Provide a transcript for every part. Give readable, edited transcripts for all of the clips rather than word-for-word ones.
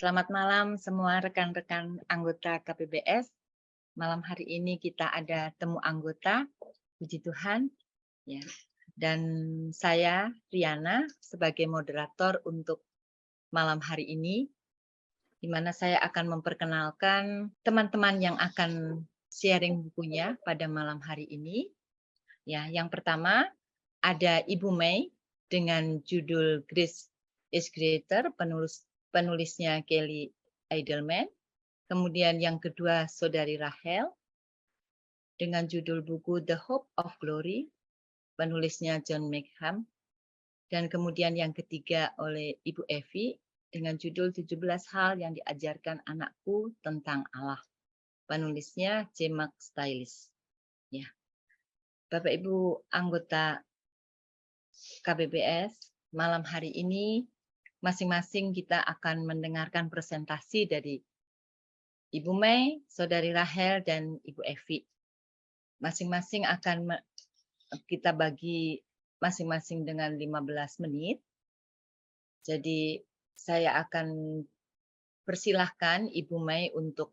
Selamat malam semua rekan-rekan anggota KPBS. Malam hari ini kita ada temu anggota, puji Tuhan, ya. Dan saya Riana sebagai moderator untuk malam hari ini, di mana saya akan memperkenalkan teman-teman yang akan sharing bukunya pada malam hari ini. Ya, yang pertama ada Ibu Mei dengan judul Grace is Greater, penulisnya Kelly Eidelman. Kemudian yang kedua Saudari Rachel dengan judul buku The Hope of Glory, penulisnya John Meckham. Dan kemudian yang ketiga oleh Ibu Evi dengan judul 17 hal yang diajarkan anakku tentang Allah, penulisnya J. Mark Stylis. Ya. Bapak Ibu anggota KBBS, malam hari ini masing-masing kita akan mendengarkan presentasi dari Ibu Mei, Saudari Rachel, dan Ibu Evi. Masing-masing akan kita bagi masing-masing dengan 15 menit. Jadi saya akan persilahkan Ibu Mei untuk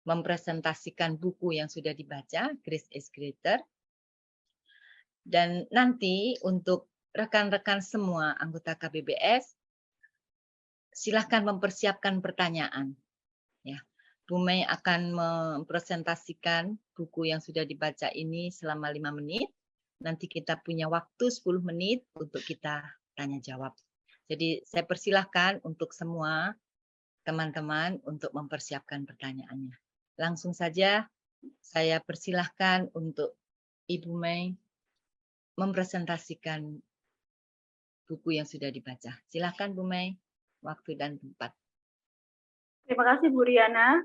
mempresentasikan buku yang sudah dibaca, Grace is Greater. Dan nanti untuk rekan-rekan semua anggota KBBS, silahkan mempersiapkan pertanyaan. Ya, Bu Mei akan mempresentasikan buku yang sudah dibaca ini selama 5 menit. Nanti kita punya waktu 10 menit untuk kita tanya jawab. Jadi saya persilahkan untuk semua teman-teman untuk mempersiapkan pertanyaannya. Langsung saja saya persilahkan untuk Ibu Mei mempresentasikan buku yang sudah dibaca. Silakan Bu Mei, waktu dan tempat. Terima kasih Bu Riana.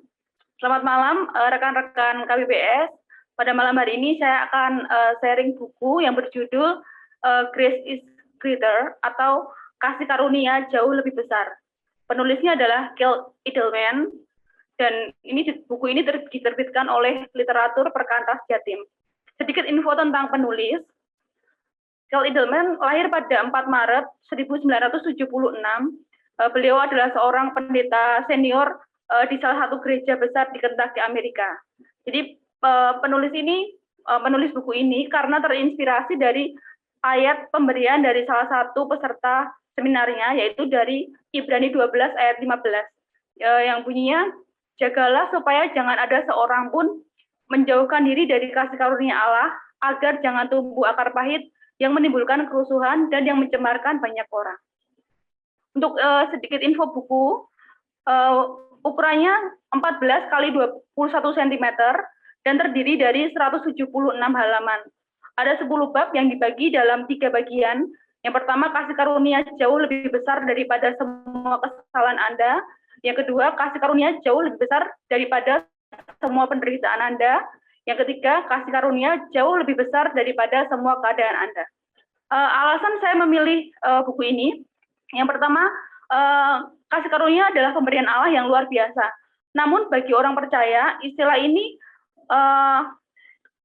Selamat malam rekan-rekan KBBS. Pada malam hari ini saya akan sharing buku yang berjudul Grace is Greater atau Kasih Karunia Jauh Lebih Besar. Penulisnya adalah Kelly Eidelman dan buku ini diterbitkan oleh Literatur Perkantas Jatim. Sedikit info tentang penulis. Kelly Eidelman lahir pada 4 Maret 1976. Beliau adalah seorang pendeta senior di salah satu gereja besar di Kentucky, Amerika. Jadi penulis buku ini karena terinspirasi dari ayat pemberian dari salah satu peserta seminarnya, yaitu dari Ibrani 12 ayat 15, yang bunyinya, jagalah supaya jangan ada seorang pun menjauhkan diri dari kasih karunia Allah, agar jangan tumbuh akar pahit yang menimbulkan kerusuhan dan yang mencemarkan banyak orang. Untuk sedikit info buku, ukurannya 14 kali 21 cm dan terdiri dari 176 halaman. Ada 10 bab yang dibagi dalam 3 bagian. Yang pertama, kasih karunia jauh lebih besar daripada semua kesalahan Anda. Yang kedua, kasih karunia jauh lebih besar daripada semua penderitaan Anda. Yang ketiga, kasih karunia jauh lebih besar daripada semua keadaan Anda. Alasan saya memilih buku ini, yang pertama, kasih karunia adalah pemberian Allah yang luar biasa. Namun bagi orang percaya, istilah ini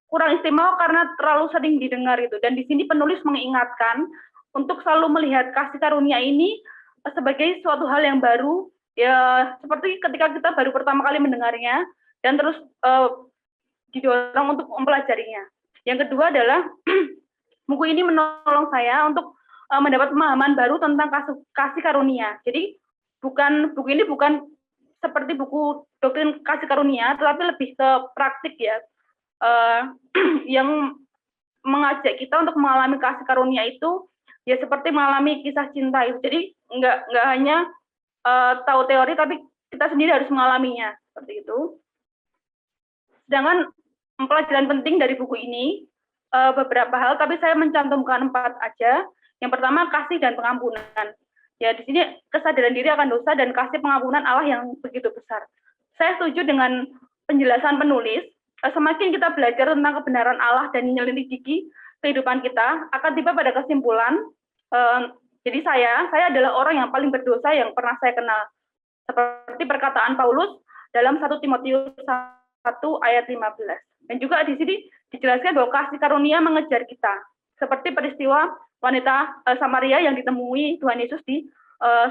kurang istimewa karena terlalu sering didengar itu. Dan di sini penulis mengingatkan untuk selalu melihat kasih karunia ini sebagai suatu hal yang baru, ya seperti ketika kita baru pertama kali mendengarnya dan terus didorong untuk mempelajarinya. Yang kedua adalah buku ini menolong saya untuk mendapat pemahaman baru tentang kasih karunia. Jadi buku ini bukan seperti buku doktrin kasih karunia, tetapi lebih ke praktik ya, yang mengajak kita untuk mengalami kasih karunia itu ya seperti mengalami kisah cinta itu. Jadi nggak hanya tahu teori, tapi kita sendiri harus mengalaminya seperti itu. Sedangkan pelajaran penting dari buku ini beberapa hal, tapi saya mencantumkan 4 aja. Yang pertama, kasih dan pengampunan. Ya, di sini kesadaran diri akan dosa dan kasih pengampunan Allah yang begitu besar. Saya setuju dengan penjelasan penulis. Semakin kita belajar tentang kebenaran Allah dan menyelidiki kehidupan kita, akan tiba pada kesimpulan, jadi saya adalah orang yang paling berdosa yang pernah saya kenal. Seperti perkataan Paulus dalam 1 Timotius 1 ayat 15. Dan juga di sini dijelaskan bahwa kasih karunia mengejar kita. Seperti peristiwa wanita Samaria yang ditemui Tuhan Yesus di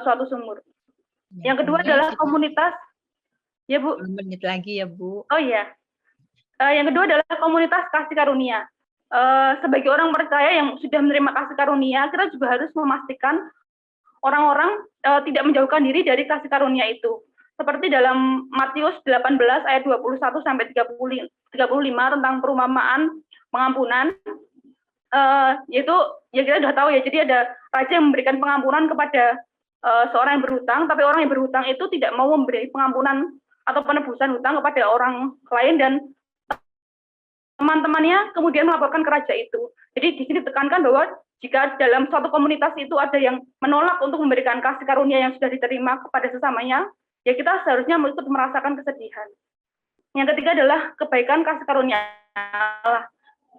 suatu sumur. Yang kedua kemudian adalah kita komunitas, ya Bu. 10 menit lagi ya Bu. Oh iya. Yang kedua adalah komunitas kasih karunia. Sebagai orang percaya yang sudah menerima kasih karunia, kita juga harus memastikan orang-orang tidak menjauhkan diri dari kasih karunia itu. Seperti dalam Matius 18 ayat 21 sampai 35 tentang perumpamaan pengampunan, yaitu ya kita sudah tahu ya, jadi ada raja yang memberikan pengampunan kepada seorang yang berhutang, tapi orang yang berhutang itu tidak mau memberi pengampunan atau penebusan hutang kepada orang lain, dan teman-temannya kemudian melaporkan ke raja itu. Jadi di sini ditekankan bahwa jika dalam suatu komunitas itu ada yang menolak untuk memberikan kasih karunia yang sudah diterima kepada sesamanya, ya kita seharusnya ikut merasakan kesedihan. Yang ketiga adalah kebaikan kasih karunia Allah.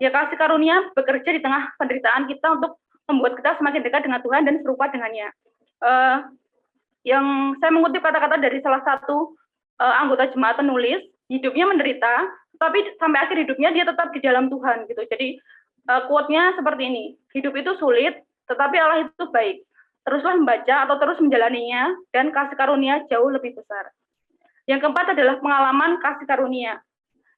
Ya, kasih karunia bekerja di tengah penderitaan kita untuk membuat kita semakin dekat dengan Tuhan dan serupa dengannya. Yang saya mengutip kata-kata dari salah satu anggota jemaat penulis, hidupnya menderita, tapi sampai akhir hidupnya dia tetap di dalam Tuhan gitu. Jadi quote-nya seperti ini, hidup itu sulit, tetapi Allah itu baik. Teruslah membaca atau terus menjalaninya, dan kasih karunia jauh lebih besar. Yang keempat adalah pengalaman kasih karunia.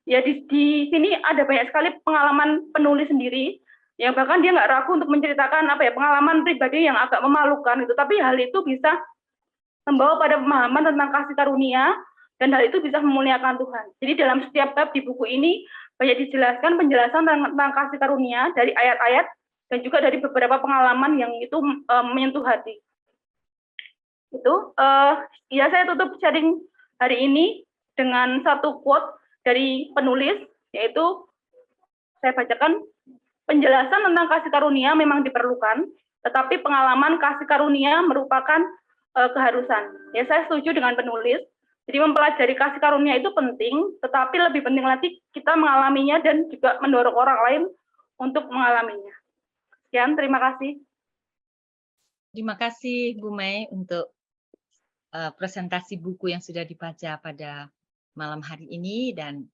Ya di sini ada banyak sekali pengalaman penulis sendiri, yang bahkan dia nggak ragu untuk menceritakan pengalaman pribadi yang agak memalukan itu, tapi hal itu bisa membawa pada pemahaman tentang kasih karunia, dan hal itu bisa memuliakan Tuhan. Jadi dalam setiap bab di buku ini banyak dijelaskan penjelasan tentang kasih karunia dari ayat-ayat dan juga dari beberapa pengalaman yang itu menyentuh hati. Itu ya, saya tutup sharing hari ini dengan satu quote dari penulis, yaitu saya bacakan, penjelasan tentang kasih karunia memang diperlukan, tetapi pengalaman kasih karunia merupakan keharusan. Ya, saya setuju dengan penulis. Jadi mempelajari kasih karunia itu penting, tetapi lebih penting lagi kita mengalaminya dan juga mendorong orang lain untuk mengalaminya. Sekian, terima kasih. Terima kasih Bu Mei untuk presentasi buku yang sudah dibaca pada malam hari ini, dan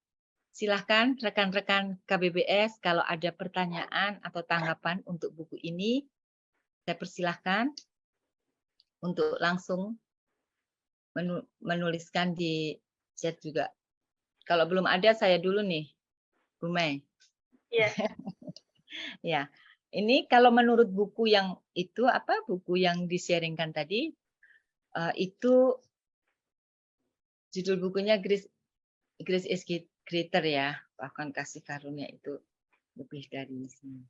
silahkan rekan-rekan KBBS kalau ada pertanyaan atau tanggapan untuk buku ini, saya persilahkan untuk langsung menuliskan di chat juga. Kalau belum ada, saya dulu nih, Bu Mei. Iya. Ya, ini kalau menurut buku yang itu buku yang di-sharingkan tadi, itu judul bukunya Grace is Greater ya, bahkan kasih karunia itu lebih dari sini.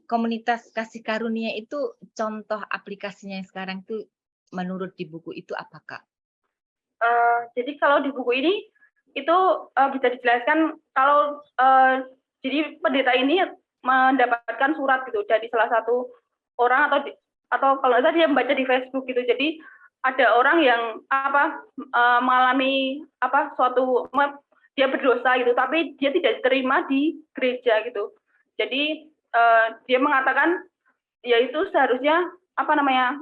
Komunitas kasih karunia itu contoh aplikasinya yang sekarang itu menurut di buku itu apakah? Jadi kalau di buku ini itu bisa dijelaskan kalau jadi pendeta ini mendapatkan surat gitu dari salah satu orang, atau kalau nggak salah dia membaca di Facebook gitu. Jadi ada orang yang mengalami suatu dia berdosa gitu, tapi dia tidak diterima di gereja gitu. Jadi dia mengatakan ya itu seharusnya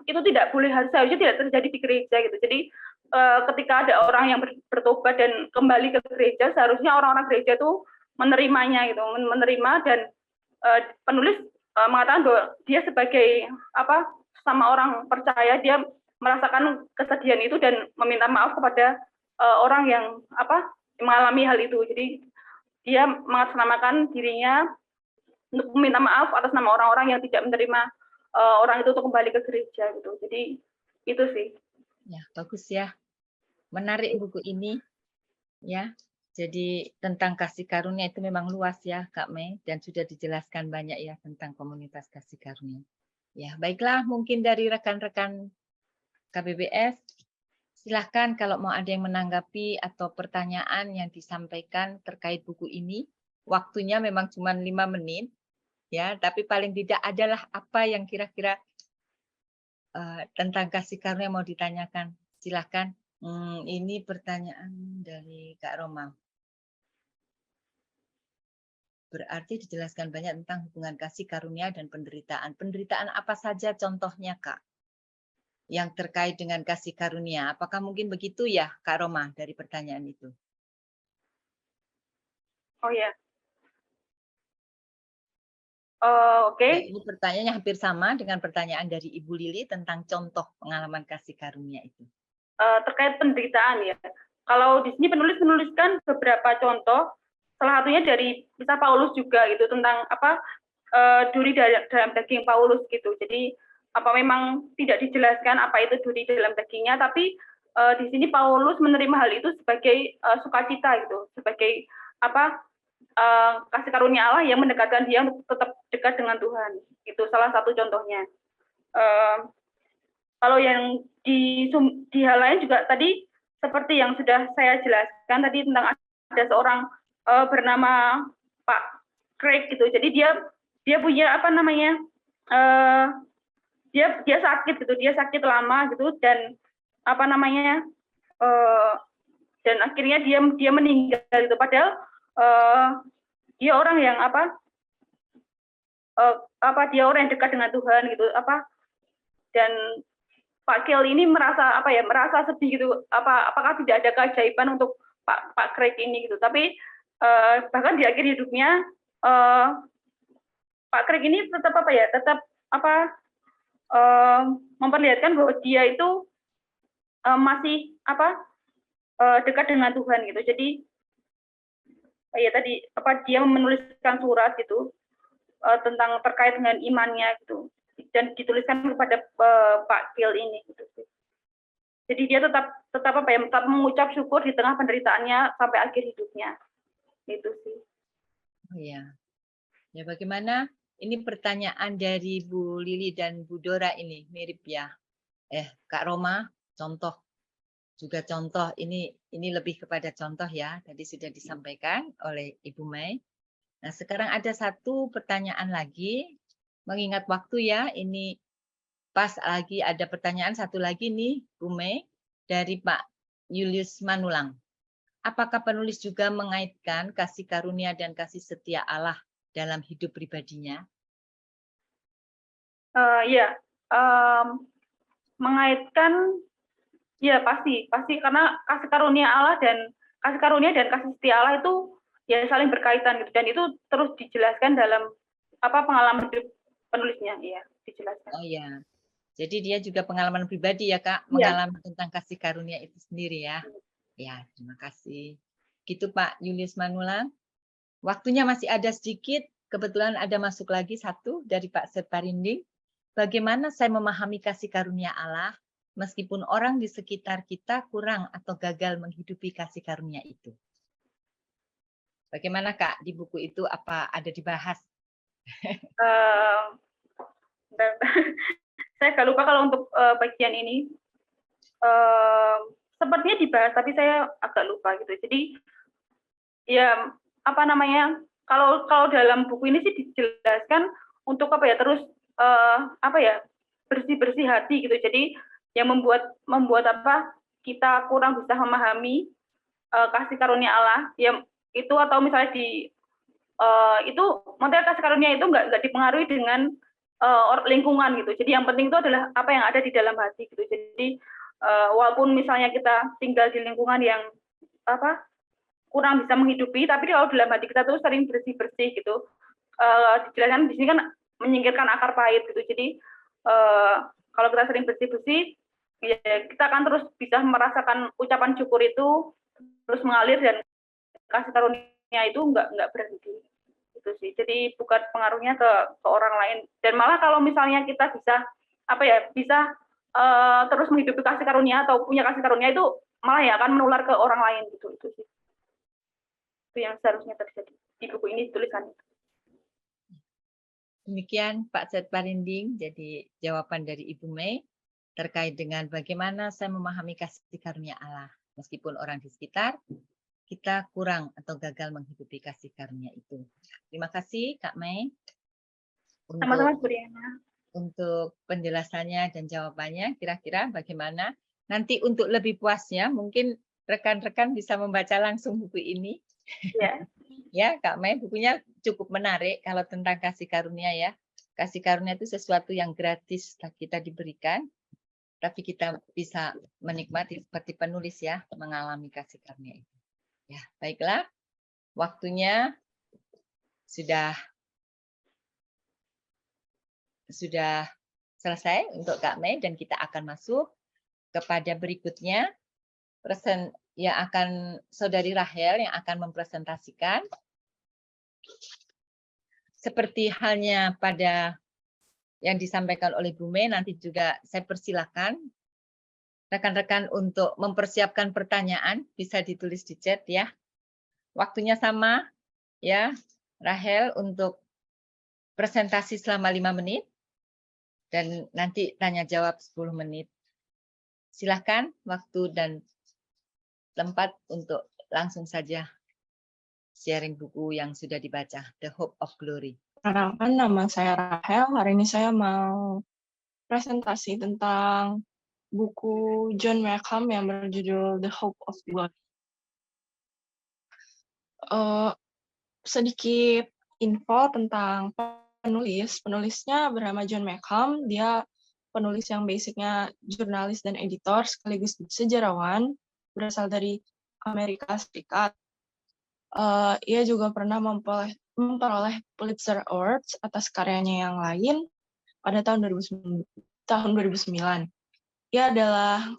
itu tidak boleh, seharusnya tidak terjadi di gereja gitu. Jadi ketika ada orang yang bertobat dan kembali ke gereja, seharusnya orang-orang gereja itu menerimanya gitu, menerima, dan penulis mengatakan bahwa dia sebagai sama orang percaya, dia merasakan kesedihan itu dan meminta maaf kepada orang yang mengalami hal itu. Jadi dia mengatasnamakan dirinya untuk meminta maaf atas nama orang-orang yang tidak menerima orang itu untuk kembali ke gereja gitu. Jadi itu sih. Ya, bagus ya. Menarik buku ini ya. Jadi tentang kasih karunia itu memang luas ya Kak Mei, dan sudah dijelaskan banyak ya tentang komunitas kasih karunia. Ya, baiklah, mungkin dari rekan-rekan KBBS silahkan kalau mau ada yang menanggapi atau pertanyaan yang disampaikan terkait buku ini. Waktunya memang cuma 5 menit ya, tapi paling tidak adalah apa yang kira-kira tentang kasih karunia mau ditanyakan. Silahkan. Ini pertanyaan dari Kak Roma. Berarti dijelaskan banyak tentang hubungan kasih karunia dan penderitaan. Penderitaan apa saja contohnya, Kak? Yang terkait dengan kasih karunia. Apakah mungkin begitu ya, Kak Roma, dari pertanyaan itu? Oh ya. Oke. Ya, ini pertanyaannya hampir sama dengan pertanyaan dari Ibu Lili tentang contoh pengalaman kasih karunia itu. Terkait penderitaan ya. Kalau di sini penulis menuliskan beberapa contoh, salah satunya dari kisah Paulus juga gitu tentang duri dalam daging Paulus gitu. Jadi apa memang tidak dijelaskan apa itu duri dalam dagingnya, tapi di sini Paulus menerima hal itu sebagai sukacita gitu, sebagai kasih karunia Allah yang mendekatkan dia untuk tetap dekat dengan Tuhan. Itu salah satu contohnya. Kalau yang di hal lain juga tadi seperti yang sudah saya jelaskan tadi tentang ada seorang bernama Pak Craig gitu. Jadi dia punya dia sakit gitu, dia sakit lama gitu dan dan akhirnya dia meninggal gitu. Padahal dia orang yang dia orang yang dekat dengan Tuhan gitu dan Pak Kel ini merasa sedih gitu, apakah tidak ada keajaiban untuk Pak Craig ini gitu. Tapi bahkan di akhir hidupnya Pak Craig ini tetap memperlihatkan bahwa dia itu masih dekat dengan Tuhan gitu. Jadi dia menuliskan surat gitu tentang terkait dengan imannya gitu dan dituliskan kepada Pak Gil ini gitu. Jadi dia tetap mengucap syukur di tengah penderitaannya sampai akhir hidupnya. Itu sih. Oh ya. Ya, bagaimana ini pertanyaan dari Bu Lili dan Bu Dora ini mirip ya. Kak Roma, contoh juga contoh ini lebih kepada contoh ya. Tadi sudah disampaikan oleh Ibu Mei. Nah, sekarang ada satu pertanyaan lagi. Mengingat waktu ya, ini pas lagi ada pertanyaan satu lagi nih, Bu Mei, dari Pak Julius Manulang. Apakah penulis juga mengaitkan kasih karunia dan kasih setia Allah dalam hidup pribadinya? Mengaitkan ya pasti karena kasih karunia dan kasih setia Allah itu ya saling berkaitan gitu dan itu terus dijelaskan dalam pengalaman hidup penulisnya ya dijelaskan. Oh ya, jadi dia juga pengalaman pribadi ya Kak, Ya. mengalami tentang kasih karunia itu sendiri ya. Ya, terima kasih. Gitu Pak Julius Manulang. Waktunya masih ada sedikit, kebetulan ada masuk lagi satu dari Pak Setparinding. Bagaimana saya memahami kasih karunia Allah meskipun orang di sekitar kita kurang atau gagal menghidupi kasih karunia itu? Bagaimana Kak, di buku itu apa ada dibahas? Saya agak lupa kalau untuk bagian ini. Sepertinya dibahas, tapi saya agak lupa gitu. Jadi ya kalau dalam buku ini sih dijelaskan untuk terus bersih hati gitu. Jadi yang membuat kita kurang bisa memahami kasih karunia Allah yang itu atau misalnya itu maksudnya kasih karunia itu nggak dipengaruhi dengan lingkungan gitu. Jadi yang penting itu adalah apa yang ada di dalam hati gitu. Jadi walaupun misalnya kita tinggal di lingkungan yang kurang bisa menghidupi, tapi kalau dalam hati kita tuh sering bersih gitu. Dijelaskan di sini kan menyingkirkan akar pahit gitu. Jadi kalau kita sering bersih, ya kita akan terus bisa merasakan ucapan syukur itu terus mengalir dan kasih karunia itu nggak berhenti. Itu sih. Jadi bukan pengaruhnya ke orang lain. Dan malah kalau misalnya kita bisa terus menghidupi kasih karunia atau punya kasih karunia itu malah ya akan menular ke orang lain gitu. Itu sih. Itu yang seharusnya terjadi di buku ini dituliskan. Demikian Pak Setparinding, jadi jawaban dari Ibu Mei terkait dengan bagaimana saya memahami kasih karunia Allah. Meskipun orang di sekitar kita kurang atau gagal menghidupi kasih karunia itu. Terima kasih Kak Mei untuk penjelasannya dan jawabannya. Kira-kira bagaimana? Nanti untuk lebih puasnya mungkin rekan-rekan bisa membaca langsung buku ini. Ya. Ya, Kak Mei, bukunya cukup menarik kalau tentang kasih karunia ya. Kasih karunia itu sesuatu yang gratis kita diberikan, tapi kita bisa menikmati seperti penulis ya, mengalami kasih karunia itu. Ya, baiklah. Waktunya sudah sudah selesai untuk Kak Mei dan kita akan masuk kepada berikutnya yang akan Saudari Rahel yang akan mempresentasikan. Seperti halnya pada yang disampaikan oleh Bu Mei, nanti juga saya persilakan rekan-rekan untuk mempersiapkan pertanyaan, bisa ditulis di chat ya. Waktunya sama ya, Rahel untuk presentasi selama 5 menit dan nanti tanya jawab 10 menit. Silakan waktu dan tempat untuk langsung saja sharing buku yang sudah dibaca, The Hope of Glory. Perkenalkan, nama saya Rahel. Hari ini saya mau presentasi tentang buku John Markham yang berjudul The Hope of Glory. Sedikit info tentang penulis. Penulisnya bernama John Markham. Dia penulis yang basicnya jurnalis dan editor, sekaligus sejarawan, berasal dari Amerika Serikat. Ia juga pernah memperoleh Pulitzer Awards atas karyanya yang lain pada tahun 2009. Ia adalah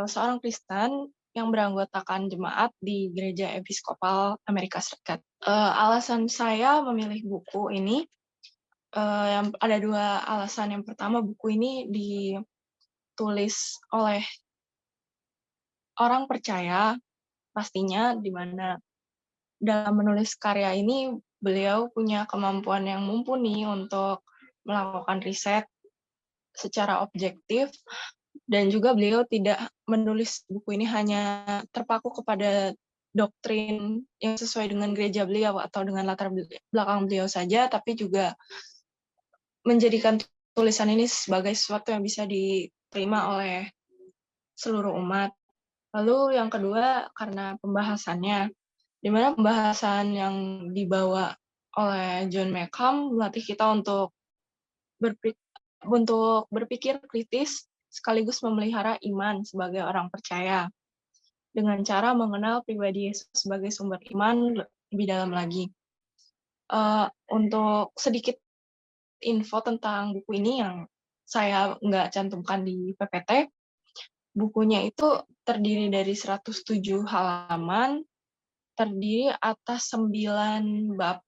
seorang Kristen yang beranggotakan jemaat di Gereja Episkopal Amerika Serikat. Alasan saya memilih buku ini, ada 2 alasan. Yang pertama, buku ini ditulis oleh orang percaya, pastinya, di mana dalam menulis karya ini beliau punya kemampuan yang mumpuni untuk melakukan riset secara objektif, dan juga beliau tidak menulis buku ini hanya terpaku kepada doktrin yang sesuai dengan gereja beliau atau dengan latar belakang beliau saja, tapi juga menjadikan tulisan ini sebagai sesuatu yang bisa diterima oleh seluruh umat. Lalu yang kedua, karena pembahasannya, di mana pembahasan yang dibawa oleh John Markham melatih kita untuk berpikir kritis sekaligus memelihara iman sebagai orang percaya dengan cara mengenal pribadi Yesus sebagai sumber iman lebih dalam lagi. Untuk sedikit info tentang buku ini yang saya nggak cantumkan di PPT, bukunya itu terdiri dari 107 halaman, terdiri atas 9 bab,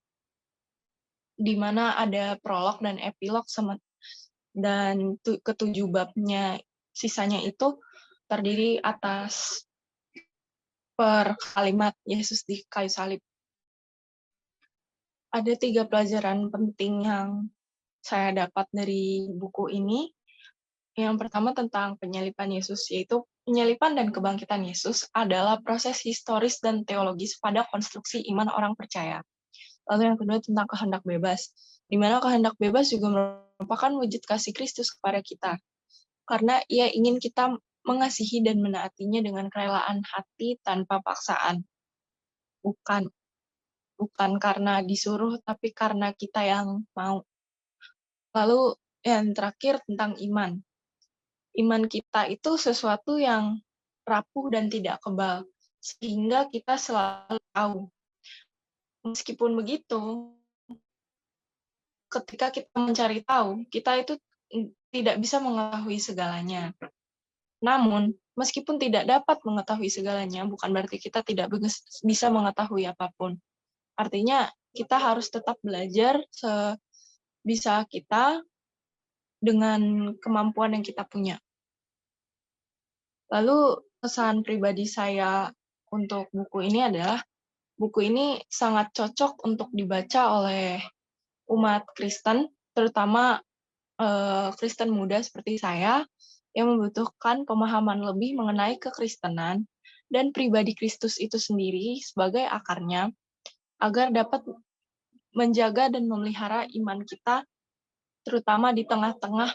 di mana ada prolog dan epilog, dan ke-7 babnya sisanya itu terdiri atas per kalimat Yesus di kayu salib. Ada 3 pelajaran penting yang saya dapat dari buku ini. Yang pertama tentang penyaliban Yesus, yaitu penyaliban dan kebangkitan Yesus adalah proses historis dan teologis pada konstruksi iman orang percaya. Lalu yang kedua tentang kehendak bebas, di mana kehendak bebas juga merupakan wujud kasih Kristus kepada kita. Karena ia ingin kita mengasihi dan menaatinya dengan kerelaan hati tanpa paksaan. Bukan karena disuruh, tapi karena kita yang mau. Lalu yang terakhir tentang iman. Iman kita itu sesuatu yang rapuh dan tidak kebal, sehingga kita selalu tahu. Meskipun begitu, ketika kita mencari tahu, kita itu tidak bisa mengetahui segalanya. Namun, meskipun tidak dapat mengetahui segalanya, bukan berarti kita tidak bisa mengetahui apapun. Artinya, kita harus tetap belajar sebisa kita dengan kemampuan yang kita punya. Lalu, kesan pribadi saya untuk buku ini adalah, buku ini sangat cocok untuk dibaca oleh umat Kristen, terutama Kristen muda seperti saya, yang membutuhkan pemahaman lebih mengenai kekristenan dan pribadi Kristus itu sendiri sebagai akarnya, agar dapat menjaga dan memelihara iman kita, terutama di tengah-tengah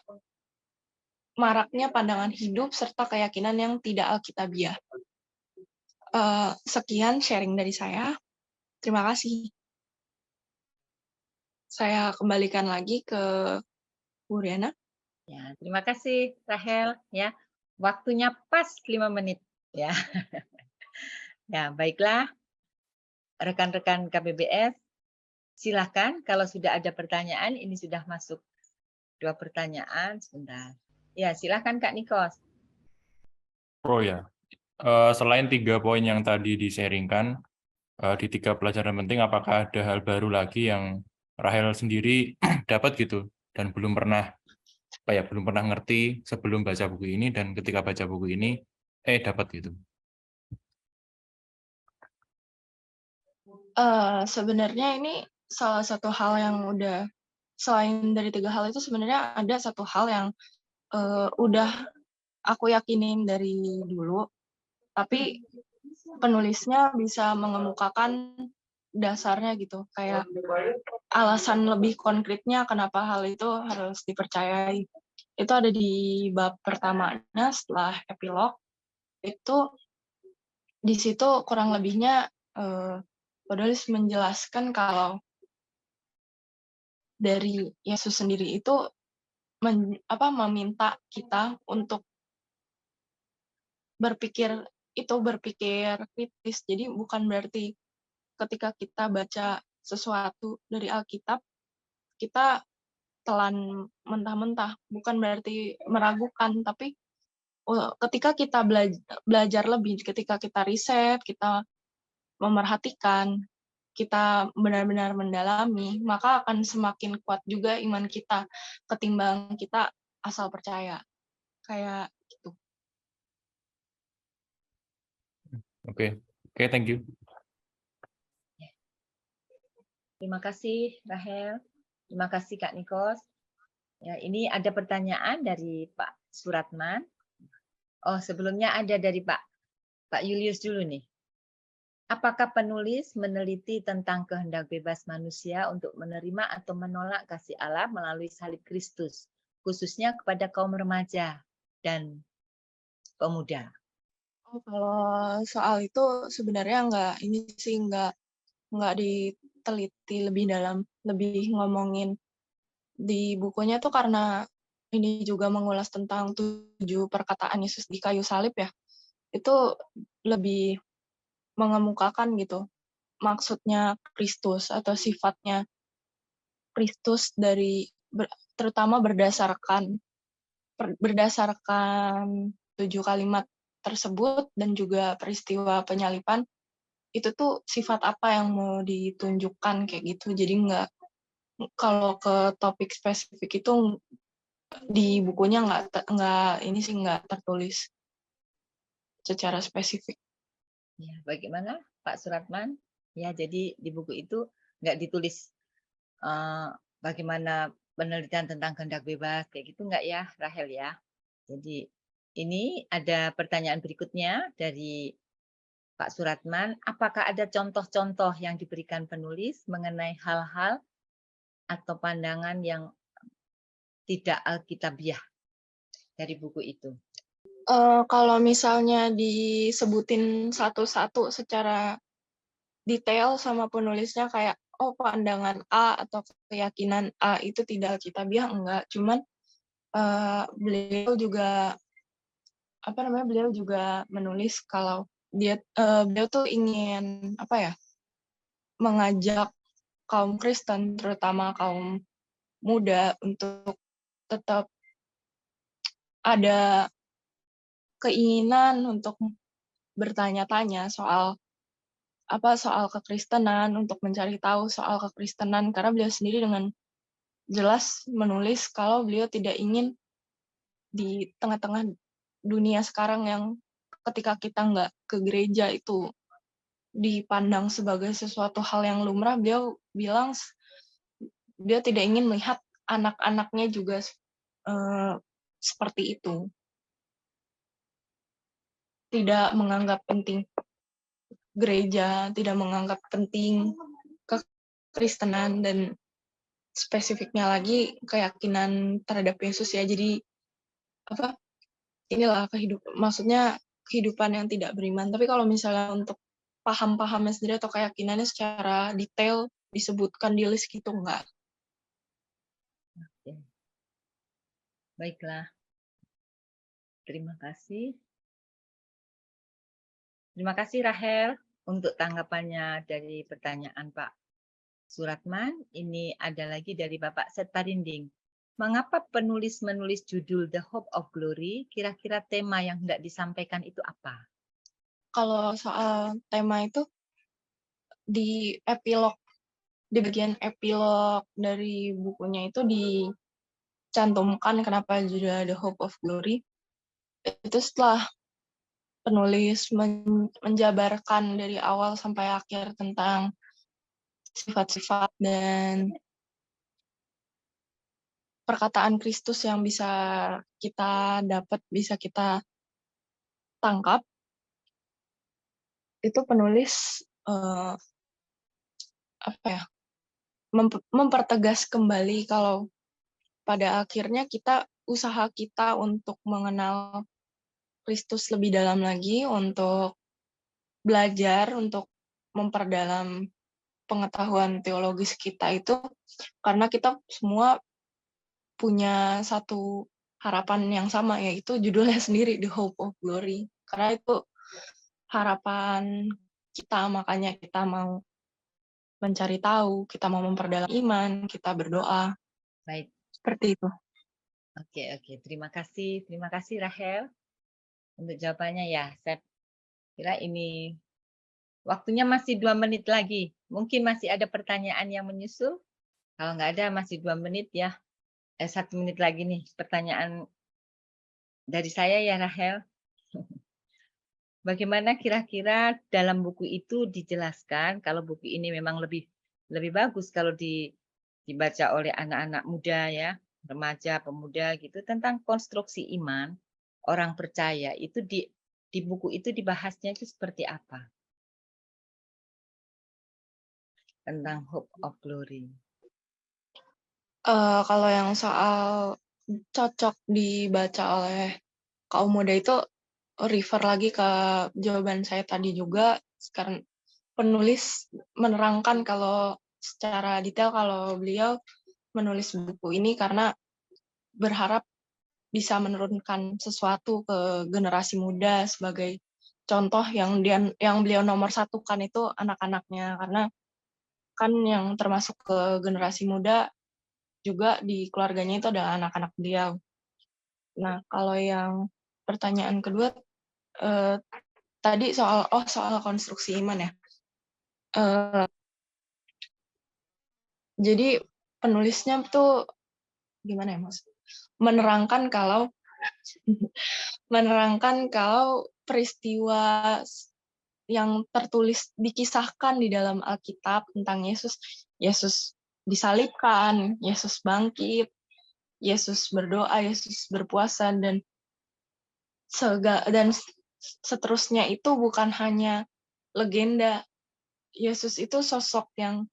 maraknya pandangan hidup serta keyakinan yang tidak alkitabiah. Sekian sharing dari saya. Terima kasih. Saya kembalikan lagi ke Bu Riana. Ya, terima kasih Rahel ya. Waktunya pas 5 menit ya. Ya, baiklah. Rekan-rekan KBBS, silakan kalau sudah ada pertanyaan, ini sudah masuk 2 pertanyaan sebentar. Ya, silakan Kak Nikos. Oh ya, selain 3 poin yang tadi di-sharingkan, di 3 pelajaran penting, apakah ada hal baru lagi yang Rahel sendiri dapat gitu dan belum pernah ngerti sebelum baca buku ini dan ketika baca buku ini dapat gitu. Sebenarnya ini salah satu hal yang selain dari 3 hal itu sebenarnya ada satu hal yang udah aku yakinin dari dulu, tapi penulisnya bisa mengemukakan dasarnya gitu, kayak alasan lebih konkretnya kenapa hal itu harus dipercayai. Itu ada di bab pertamanya setelah epilog. Itu di situ kurang lebihnya penulis menjelaskan kalau dari Yesus sendiri itu meminta kita untuk berpikir kritis. Jadi bukan berarti ketika kita baca sesuatu dari Alkitab kita telan mentah-mentah, bukan berarti meragukan, tapi ketika kita belajar lebih, ketika kita riset, kita memerhatikan, kita benar-benar mendalami, maka akan semakin kuat juga iman kita ketimbang kita asal percaya. Kayak gitu. Oke, thank you. Terima kasih Rahel. Terima kasih Kak Nikos. Ya, ini ada pertanyaan dari Pak Suratman. Oh, sebelumnya ada dari Pak Julius dulu nih. Apakah penulis meneliti tentang kehendak bebas manusia untuk menerima atau menolak kasih Allah melalui salib Kristus, khususnya kepada kaum remaja dan pemuda? Oh, kalau soal itu sebenarnya nggak diteliti lebih dalam, lebih ngomongin di bukunya tuh karena ini juga mengulas tentang 7 perkataan Yesus di kayu salib ya. Itu lebih mengemukakan gitu maksudnya Kristus atau sifatnya Kristus terutama berdasarkan 7 kalimat tersebut dan juga peristiwa penyaliban, itu tuh sifat apa yang mau ditunjukkan kayak gitu. Jadi kalau ke topik spesifik itu di bukunya nggak tertulis secara spesifik. Ya, bagaimana Pak Suratman? Ya, jadi di buku itu nggak ditulis bagaimana penelitian tentang kehendak bebas kayak gitu nggak ya, Rahel ya? Jadi ini ada pertanyaan berikutnya dari Pak Suratman. Apakah ada contoh-contoh yang diberikan penulis mengenai hal-hal atau pandangan yang tidak alkitabiah dari buku itu? Kalau misalnya disebutin satu-satu secara detail sama penulisnya kayak pandangan A atau keyakinan A itu tidak alkitabiah, enggak. Cuman beliau juga menulis kalau beliau tuh ingin mengajak kaum Kristen terutama kaum muda untuk tetap ada keinginan untuk bertanya-tanya soal kekristenan, untuk mencari tahu soal kekristenan, karena beliau sendiri dengan jelas menulis kalau beliau tidak ingin di tengah-tengah dunia sekarang yang ketika kita nggak ke gereja itu dipandang sebagai sesuatu hal yang lumrah, beliau bilang dia tidak ingin melihat anak-anaknya juga seperti itu. Tidak menganggap penting gereja, tidak menganggap penting kekristenan, dan spesifiknya lagi keyakinan terhadap Yesus ya. Jadi inilah maksudnya kehidupan yang tidak beriman. Tapi kalau misalnya untuk paham-pahamnya sendiri atau keyakinannya secara detail disebutkan di list gitu enggak. Oke. Baiklah. Terima kasih. Terima kasih Rahel untuk tanggapannya dari pertanyaan Pak Suratman. Ini ada lagi dari Bapak Setparinding. mengapa penulis menulis judul The Hope of Glory? Kira-kira tema yang hendak disampaikan itu apa? Kalau soal tema itu di epilog, di bagian epilog dari bukunya itu dicantumkan kenapa judul The Hope of Glory. Itu setelah penulis menjabarkan dari awal sampai akhir tentang sifat-sifat dan perkataan Kristus yang bisa kita dapat, bisa kita tangkap, itu penulis mempertegas kembali kalau pada akhirnya usaha kita untuk mengenal Kristus lebih dalam lagi, untuk belajar, untuk memperdalam pengetahuan teologis kita itu, karena kita semua punya satu harapan yang sama, yaitu judulnya sendiri, The Hope of Glory. Karena itu harapan kita, makanya kita mau mencari tahu, kita mau memperdalam iman, kita berdoa. Baik. Seperti itu. Oke. Terima kasih Rahel untuk jawabannya ya. Saya kira ini waktunya masih 2 menit lagi. Mungkin masih ada pertanyaan yang menyusul. Kalau nggak ada masih 2 menit ya. 1 menit lagi nih pertanyaan dari saya ya Rahel. Bagaimana kira-kira dalam buku itu dijelaskan, kalau buku ini memang lebih bagus kalau dibaca oleh anak-anak muda ya, remaja, pemuda gitu, tentang konstruksi iman orang percaya itu di buku itu dibahasnya itu seperti apa? Tentang Hope of Glory. Kalau yang soal cocok dibaca oleh kaum muda itu refer lagi ke jawaban saya tadi juga. Sekarang penulis menerangkan kalau secara detail kalau beliau menulis buku ini karena berharap bisa menurunkan sesuatu ke generasi muda sebagai contoh yang beliau nomor satukan itu anak-anaknya, karena kan yang termasuk ke generasi muda juga di keluarganya itu adalah anak-anak beliau. Nah, kalau yang pertanyaan kedua tadi soal konstruksi iman ya. Jadi penulisnya tuh gimana ya Mas? Menerangkan kalau peristiwa yang tertulis dikisahkan di dalam Alkitab tentang Yesus disalibkan, Yesus bangkit, Yesus berdoa, Yesus berpuasa dan seterusnya itu bukan hanya legenda. Yesus itu sosok yang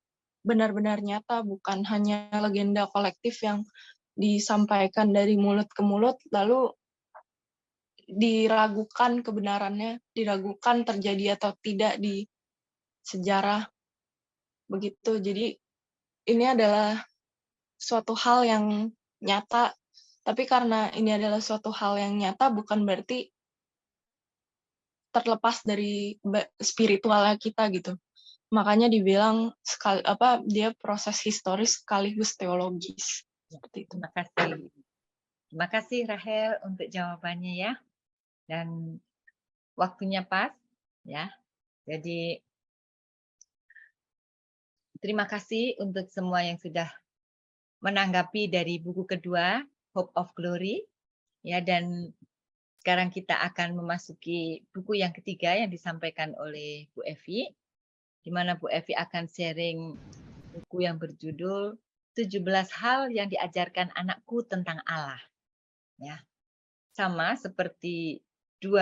benar-benar nyata, bukan hanya legenda kolektif yang disampaikan dari mulut ke mulut, lalu diragukan kebenarannya, diragukan terjadi atau tidak di sejarah. Begitu. Jadi ini adalah suatu hal yang nyata, tapi karena ini adalah suatu hal yang nyata bukan berarti terlepas dari spiritualnya kita gitu. Makanya dibilang dia proses historis sekaligus teologis. Seperti itu. Terima kasih Rahel untuk jawabannya ya. Dan waktunya pas ya. Jadi terima kasih untuk semua yang sudah menanggapi dari buku kedua Hope of Glory ya, dan sekarang kita akan memasuki buku yang ketiga yang disampaikan oleh Bu Evi, di mana Bu Evi akan sharing buku yang berjudul 17 hal yang diajarkan anakku tentang Allah. Ya. Sama seperti 2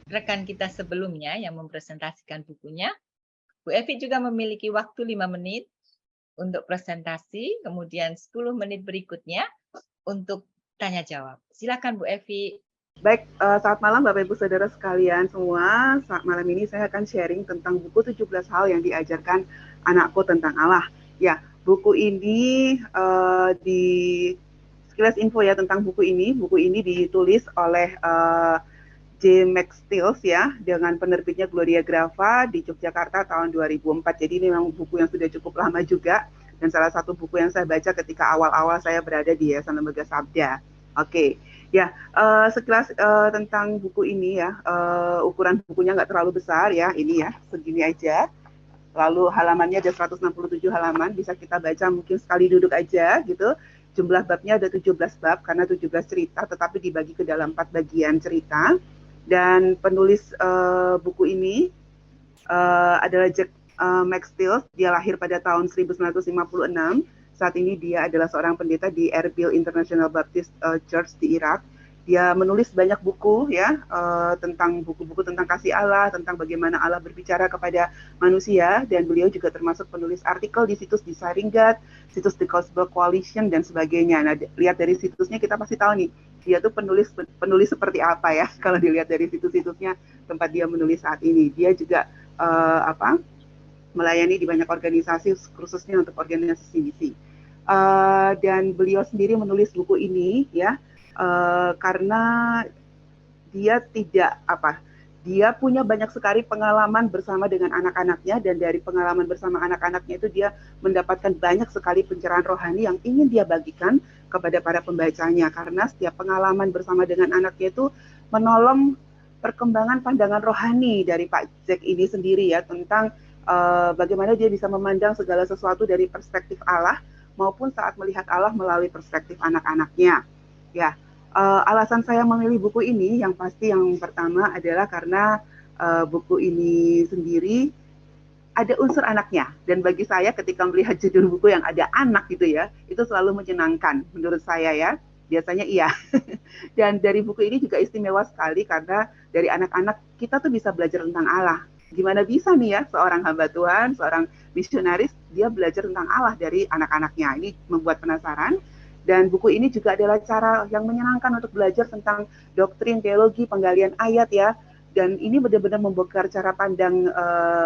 rekan kita sebelumnya yang mempresentasikan bukunya, Bu Evi juga memiliki waktu 5 menit untuk presentasi, kemudian 10 menit berikutnya untuk tanya jawab. Silakan Bu Evi. Baik, selamat malam Bapak Ibu Saudara sekalian semua. Saat malam ini saya akan sharing tentang buku 17 hal yang diajarkan anakku tentang Allah. Ya, buku ini di sekilas info ya tentang buku ini. Buku ini ditulis oleh J. Max Stiles ya, dengan penerbitnya Gloria Grapha di Yogyakarta tahun 2004. Jadi ini memang buku yang sudah cukup lama juga. dan salah satu buku yang saya baca ketika awal-awal saya berada di Yayasan Lembaga Sabda. Oke, ya sekilas tentang buku ini ya, ukuran bukunya nggak terlalu besar ya, ini ya segini aja. Lalu halamannya ada 167 halaman, bisa kita baca mungkin sekali duduk aja gitu. Jumlah babnya ada 17 bab karena 17 cerita, tetapi dibagi ke dalam 4 bagian cerita. Dan penulis buku ini adalah Jack Maxfield. Dia lahir pada tahun 1956. Saat ini dia adalah seorang pendeta di Erbil International Baptist Church di Irak. Dia menulis banyak buku ya, tentang buku-buku tentang kasih Allah, tentang bagaimana Allah berbicara kepada manusia, dan beliau juga termasuk penulis artikel di situs di Saringat, situs The Gospel Coalition dan sebagainya. Nah, lihat dari situsnya kita pasti tahu nih, dia tuh penulis seperti apa ya kalau dilihat dari situs-situsnya tempat dia menulis saat ini. Dia juga melayani di banyak organisasi, khususnya untuk organisasi misi. Dan beliau sendiri menulis buku ini ya, karena dia dia punya banyak sekali pengalaman bersama dengan anak-anaknya, dan dari pengalaman bersama anak-anaknya itu dia mendapatkan banyak sekali pencerahan rohani yang ingin dia bagikan kepada para pembacanya, karena setiap pengalaman bersama dengan anaknya itu menolong perkembangan pandangan rohani dari Pak Jack ini sendiri ya, tentang bagaimana dia bisa memandang segala sesuatu dari perspektif Allah maupun saat melihat Allah melalui perspektif anak-anaknya. Ya, alasan saya memilih buku ini yang pasti yang pertama adalah karena buku ini sendiri ada unsur anaknya, dan bagi saya ketika melihat judul buku yang ada anak gitu ya, itu selalu menyenangkan menurut saya ya, biasanya iya. Dan dari buku ini juga istimewa sekali karena dari anak-anak kita tuh bisa belajar tentang Allah. Gimana bisa nih ya seorang hamba Tuhan, seorang misionaris, dia belajar tentang Allah dari anak-anaknya. Ini membuat penasaran. Dan buku ini juga adalah cara yang menyenangkan untuk belajar tentang doktrin, teologi, penggalian ayat ya. Dan ini benar-benar membongkar cara pandang